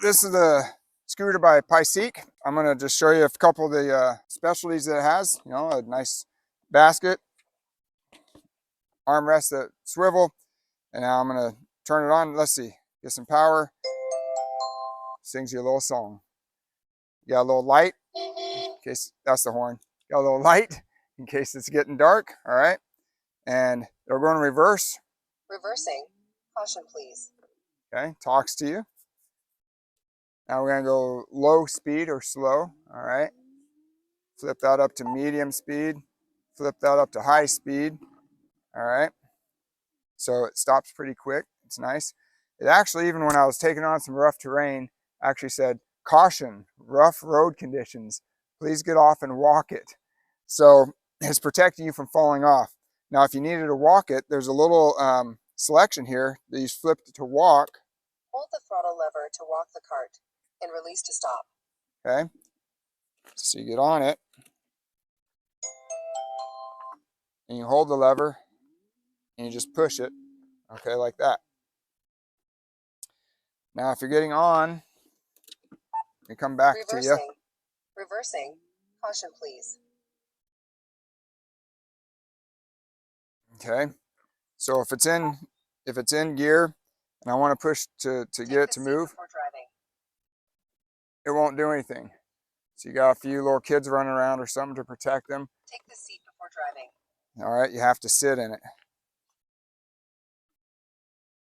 This is the scooter by Paiseec. I'm going to just show you a couple of the specialties that it has. You know, a nice basket, armrest that swivel, and now I'm going to turn it on. Let's see, get some power. Sings you a little song. You got a little light, in case that's the horn. Got a little light in case it's getting dark. All right, and they're going to reverse. Reversing. Caution, please. Okay, talks to you. Now we're going to go low speed or slow. All right, flip that up to medium speed. Flip that up to high speed. All right, so it stops pretty quick. It's nice. It actually, even when I was taking on some rough terrain, actually said, caution, rough road conditions. Please get off and walk it. So it's protecting you from falling off. Now, if you needed to walk it, there's a little selection here that you flip to walk. Hold the throttle lever to walk the cart and release to stop. Okay, so you get on it and you hold the lever and you just push it, okay, like that. Now, if you're getting on, you come back to you. Reversing. Caution, please. Okay, so if it's in gear and I want to push to get it to move, it won't do anything. So you got a few little kids running around or something to protect them. Take the seat before driving. All right, you have to sit in it.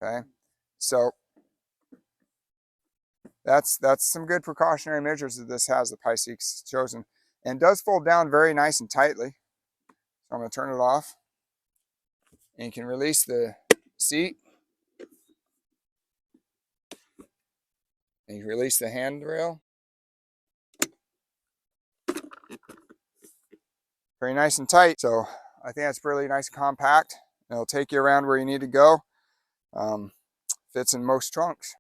Okay, so that's some good precautionary measures that this has, the Paiseec's chosen, and does fold down very nice and tightly. So I'm going to turn it off, and you can release the seat, and you release the handrail. Very nice and tight. So I think that's really nice and compact. It'll take you around where you need to go. Fits in most trunks.